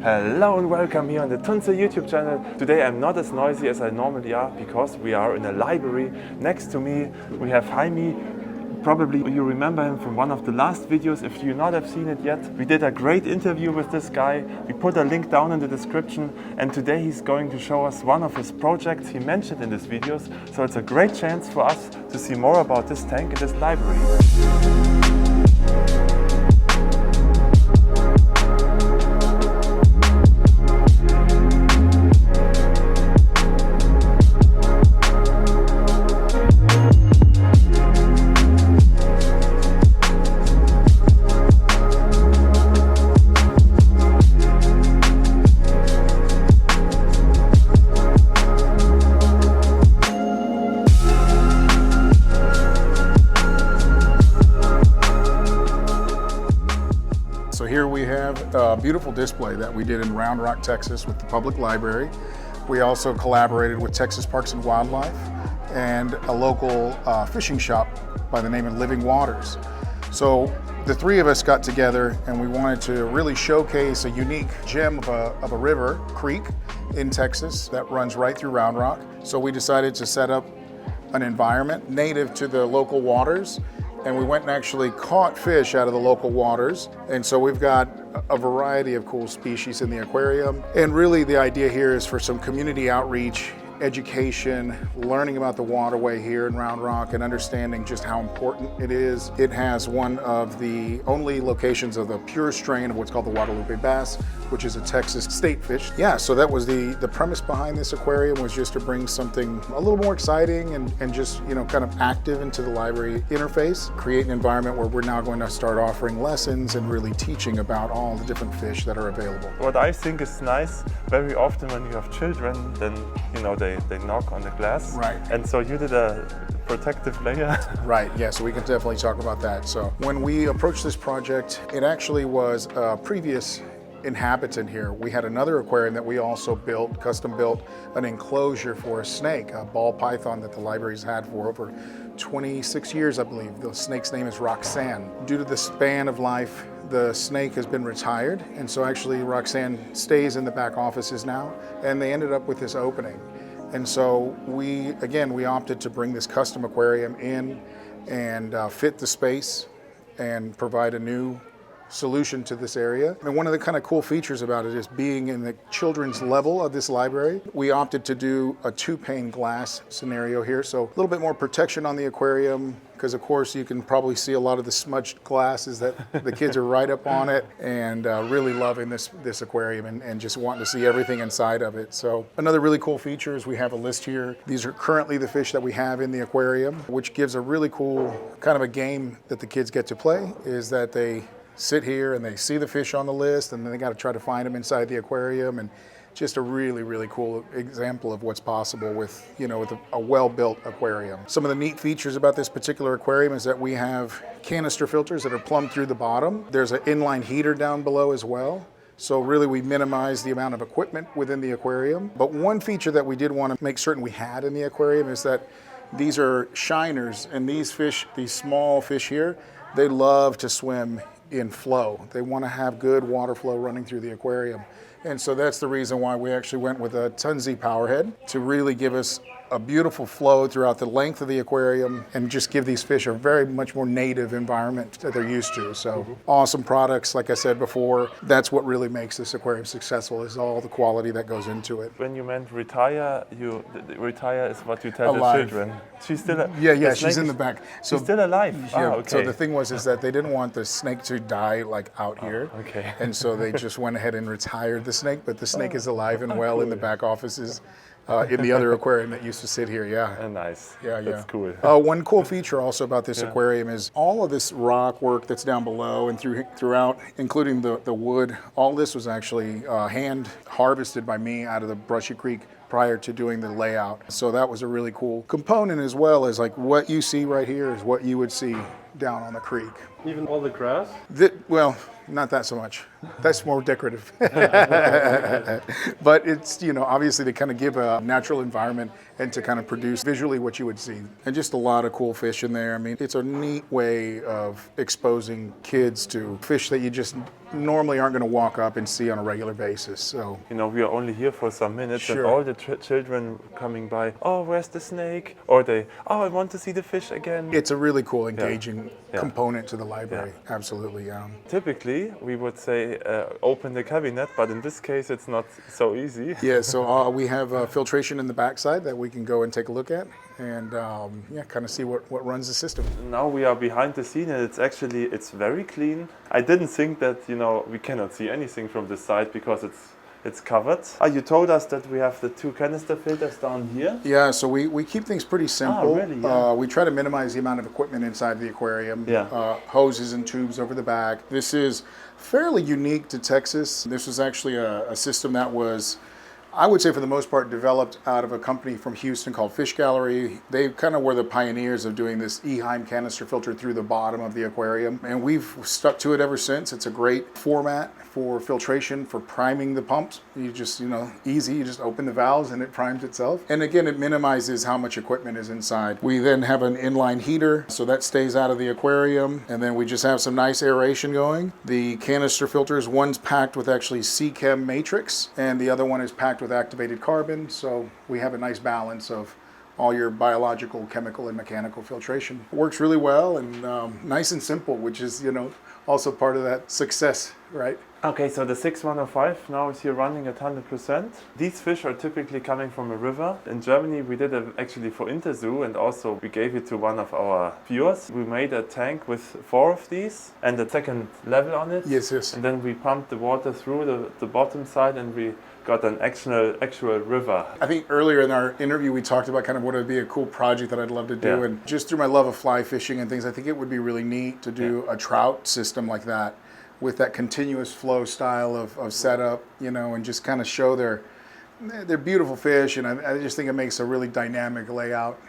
Hello and welcome here on the Tunze YouTube channel. Today I'm not as noisy as I normally are because we are in a library. Next to me we have Jaime. Probably you remember him from one of the last videos. If you not have seen it yet, we did a great interview with this guy. We put a link down in the description, and today he's going to show us one of his projects he mentioned in these videos. So it's a great chance for us to see more about this tank in this library. So here we have a beautiful display that we did in Round Rock, Texas with the public library. We also collaborated with Texas Parks and Wildlife and a local fishing shop by the name of Living Waters. So the three of us got together and we wanted to really showcase a unique gem of a river, creek in Texas that runs right through Round Rock. So we decided to set up an environment native to the local waters, and we went and actually caught fish out of the local waters. And so we've got a variety of cool species in the aquarium. And really the idea here is for some community outreach, education, learning about the waterway here in Round Rock and understanding just how important it is. It has one of the only locations of the pure strain of what's called the Guadalupe bass, which is a Texas state fish. Yeah, so that was the premise behind this aquarium, was just to bring something a little more exciting and just, you know, kind of active into the library interface, create an environment where we're now going to start offering lessons and really teaching about all the different fish that are available. What I think is nice, very often when you have children, then, you know, they knock on the glass. Right. And so you did a protective layer. Right, yeah, so we can definitely talk about that. So when we approached this project, it actually was a previous inhabitant here. We had another aquarium that we also built, custom built an enclosure for a snake, a ball python that the library's had for over 26 years, I believe. The snake's name is Roxanne. Due to the span of life, the snake has been retired, and so actually Roxanne stays in the back offices now, and they ended up with this opening. And so we opted to bring this custom aquarium in and fit the space and provide a new solution to this area. And one of the kind of cool features about it is being in the children's level of this library. We opted to do a 2-pane glass scenario here, so a little bit more protection on the aquarium, because of course you can probably see a lot of the smudged glasses that the kids are right up on it, and really loving this aquarium and just wanting to see everything inside of it. So another really cool feature is we have a list here. These are currently the fish that we have in the aquarium, which gives a really cool kind of a game that the kids get to play, is that they sit here and they see the fish on the list, and then they got to try to find them inside the aquarium, and just a really, really cool example of what's possible with, you know, with a well-built aquarium. Some of the neat features about this particular aquarium is that we have canister filters that are plumbed through the bottom. There's an inline heater down below as well. So really we minimize the amount of equipment within the aquarium. But one feature that we did want to make certain we had in the aquarium is that these are shiners, and these fish, these small fish here, they love to swim in flow. They want to have good water flow running through the aquarium. And so that's the reason why we actually went with a Tunze power head, to really give us a beautiful flow throughout the length of the aquarium and just give these fish a very much more native environment that they're used to. So awesome products, like I said before. That's what really makes this aquarium successful, is all the quality that goes into it. When you meant retire, retire is what you tell Alive. the children. She's still Yeah, she's in the back. So she's still alive. Yeah, Oh, okay. So the thing was is that they didn't want the snake to die like out here. Okay. And so they just went ahead and retired the snake, but the snake is alive and well in the back offices. In the other aquarium that used to sit here, yeah. Nice. Yeah. That's cool. One cool feature also about this aquarium is all of this rock work that's down below and throughout, including the wood. All this was actually hand harvested by me out of the Brushy Creek prior to doing the layout. So that was a really cool component, as well as like what you see right here is what you would see down on the creek. Even all the grass? Well, not that so much. That's more decorative. But it's, obviously to kind of give a natural environment and to kind of produce visually what you would see. And just a lot of cool fish in there. I mean, it's a neat way of exposing kids to fish that you just normally aren't going to walk up and see on a regular basis. So, We are only here for some minutes, Sure. and all the children coming by, oh, where's the snake? Or they, oh, I want to see the fish again. it's a really cool, engaging component to the library. Yeah. Absolutely, yeah. Typically, we would say open the cabinet, but in this case, it's not so easy. Yeah, so we have filtration in the backside that we can go and take a look at and kind of see what runs the system. Now we are behind the scene, and it's very clean. I didn't think that we cannot see anything from the side because it's covered. You told us that we have the 2 canister filters down here. Yeah, so we keep things pretty simple. Really? Yeah. We try to minimize the amount of equipment inside the aquarium. Yeah. Hoses and tubes over the back. This is fairly unique to Texas. This was actually a system that was, I would say for the most part, developed out of a company from Houston called Fish Gallery. They kind of were the pioneers of doing this Eheim canister filter through the bottom of the aquarium. And we've stuck to it ever since. It's a great format for filtration, for priming the pumps. You just, easy, you just open the valves and it primes itself. And again, it minimizes how much equipment is inside. We then have an inline heater, so that stays out of the aquarium. And then we just have some nice aeration going. The canister filters, one's packed with actually C-Chem matrix, and the other one is packed with activated carbon. So we have a nice balance of all your biological, chemical, and mechanical filtration. It works really well and nice and simple, which is, also part of that success, right? Okay, so the 6105 now is here running at 100%. These fish are typically coming from a river. In Germany, we did it actually for Interzoo, and also we gave it to one of our viewers. We made a tank with 4 of these and a second level on it. Yes. And then we pumped the water through the bottom side, and we got an actual river. I think earlier in our interview we talked about kind of what would be a cool project that I'd love to do. Yeah. And just through my love of fly fishing and things, I think it would be really neat to do a trout system like that with that continuous flow style of setup, and just kind of show they're beautiful fish. And I just think it makes a really dynamic layout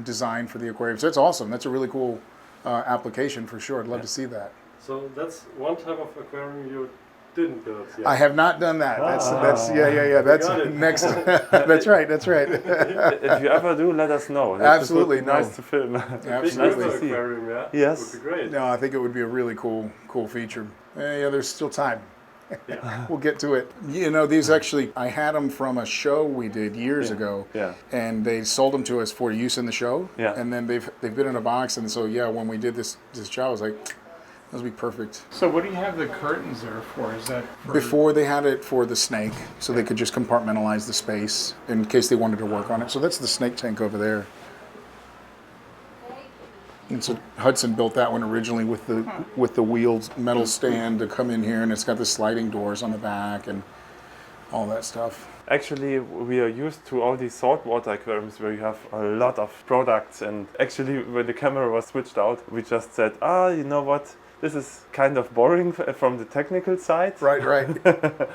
design for the aquarium. So it's awesome. That's a really cool application for sure. I'd love to see that. So that's one type of aquarium you didn't build yet. I have not done that. That's That's next. That's right. If you ever do, let us know. Absolutely, It would be nice to film. Absolutely. Nice to see. Aquarium, yeah? Yes. Would be great. No, I think it would be a really cool feature. There's still time. Yeah. We'll get to it. These actually, I had them from a show we did years ago. Yeah. And they sold them to us for use in the show. Yeah. And then they've been in a box, and so when we did this show, I was like, those would be perfect. So what do you have the curtains there for? Is that for... Before they had it for the snake, so they could just compartmentalize the space in case they wanted to work on it. So that's the snake tank over there. And so Hudson built that one originally with the wheels metal stand to come in here, and it's got the sliding doors on the back and all that stuff. Actually, we are used to all these saltwater aquariums where you have a lot of products, and actually when the camera was switched out, we just said, you know what? This is kind of boring from the technical side. Right.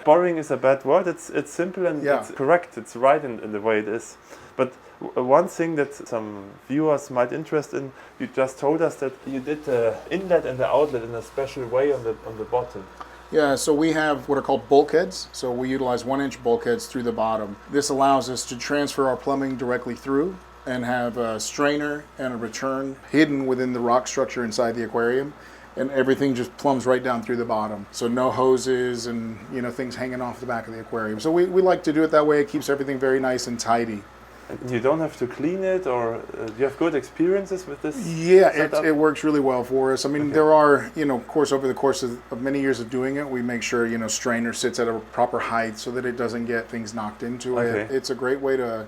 Boring is a bad word. It's simple and it's correct. It's right in the way it is. But one thing that some viewers might interest in, you just told us that you did the inlet and the outlet in a special way on the bottom. Yeah, so we have what are called bulkheads. So we utilize 1-inch bulkheads through the bottom. This allows us to transfer our plumbing directly through and have a strainer and a return hidden within the rock structure inside the aquarium. And everything just plumbs right down through the bottom. So no hoses and things hanging off the back of the aquarium. So we like to do it that way. It keeps everything very nice and tidy. And you don't have to clean it, or do you have good experiences with this? Yeah, it works really well for us. I mean, there are, of course, over the course of many years of doing it, we make sure, strainer sits at a proper height so that it doesn't get things knocked into it. It's a great way to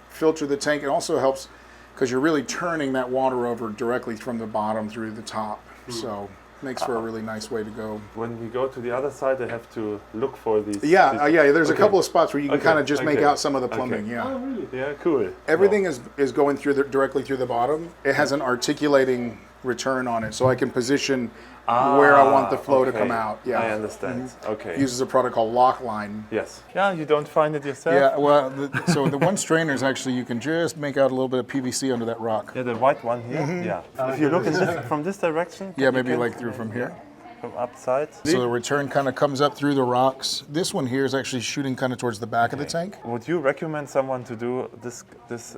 filter the tank. It also helps because you're really turning that water over directly from the bottom through the top. So makes for a really nice way to go. When we go to the other side, I have to look for these. There's a couple of spots where you can kind of just make out some of the plumbing. Yeah. Oh, really? Yeah, cool. Everything is going through directly through the bottom. It has an articulating return on it, so I can position where I want the flow to okay. come out. Yeah, I understand. Okay. Uses a product called Lockline. Yes. Yeah, you don't find it yourself? Yeah, well, so the one strainer is actually, you can just make out a little bit of PVC under that rock. Yeah, the white one here. Yeah. If you look in from this direction. Yeah, maybe like through from here. From upside. So the return kind of comes up through the rocks. This one here is actually shooting kind of towards the back of the tank. Would you recommend someone to do this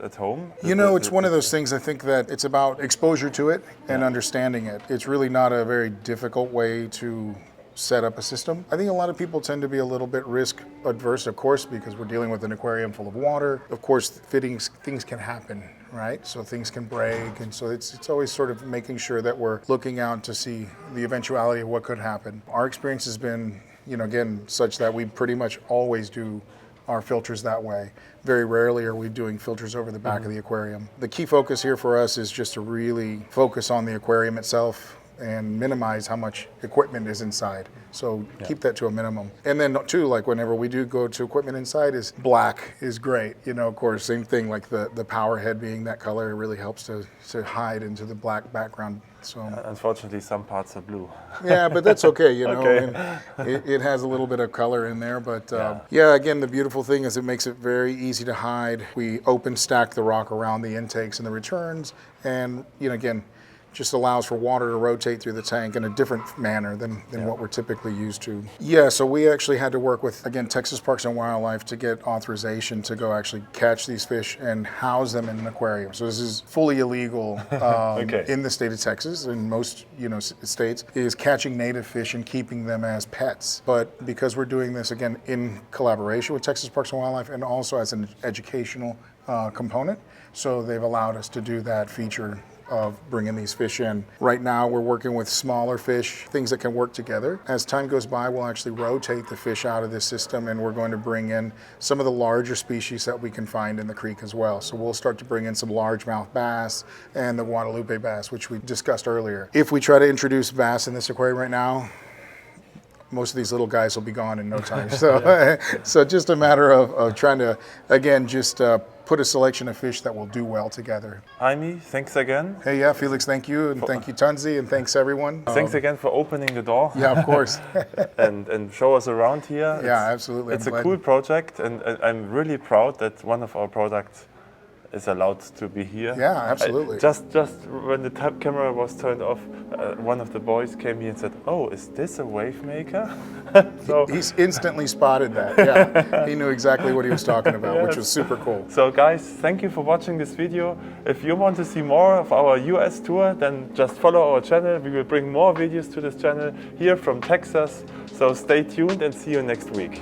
at home? You know, it's one of those things, I think that it's about exposure to it and understanding it. It's really not a very difficult way to set up a system. I think a lot of people tend to be a little bit risk adverse, of course, because we're dealing with an aquarium full of water. Of course, things can happen, right? So things can break, and so it's always sort of making sure that we're looking out to see the eventuality of what could happen. Our experience has been, you know, again, such that we pretty much always do our filters that way. Very rarely are we doing filters over the back of the aquarium. The key focus here for us is just to really focus on the aquarium itself and minimize how much equipment is inside. So keep that to a minimum. And then too, like whenever we do go to equipment inside, is black is great. You know, of course, same thing, like the power head being that color, it really helps to hide into the black background. So unfortunately, some parts are blue. yeah, but that's okay, you know. Okay. And it has a little bit of color in there, but yeah, again, the beautiful thing is it makes it very easy to hide. We open stack the rock around the intakes and the returns, and you know, again, just allows for water to rotate through the tank in a different manner than what we're typically used to. Yeah, so we actually had to work with, again, Texas Parks and Wildlife to get authorization to go actually catch these fish and house them in an aquarium. So this is fully illegal in the state of Texas, and most states, is catching native fish and keeping them as pets. But because we're doing this, again, in collaboration with Texas Parks and Wildlife and also as an educational component, so they've allowed us to do that feature of bringing these fish in. Right now we're working with smaller fish, things that can work together. As time goes by, we'll actually rotate the fish out of this system, and we're going to bring in some of the larger species that we can find in the creek as well. So we'll start to bring in some largemouth bass and the Guadalupe bass, which we discussed earlier. If we try to introduce bass in this aquarium right now, most of these little guys will be gone in no time. So, so just a matter of trying to, again, just put a selection of fish that will do well together. Jaime, thanks again. Hey, yeah, Felix, thank you, and thank you, Tunze, and thanks everyone. Thanks again for opening the door. Yeah, of course. and show us around here. Yeah, absolutely. It's a cool project, and I'm really proud that one of our products is allowed to be here. Yeah, absolutely. Just when the camera was turned off, one of the boys came here and said, "Oh, is this a wave maker?" So he's instantly spotted that. Yeah, he knew exactly what he was talking about, which was super cool. So guys, thank you for watching this video. If you want to see more of our US tour, then just follow our channel. We will bring more videos to this channel here from Texas. So stay tuned and see you next week.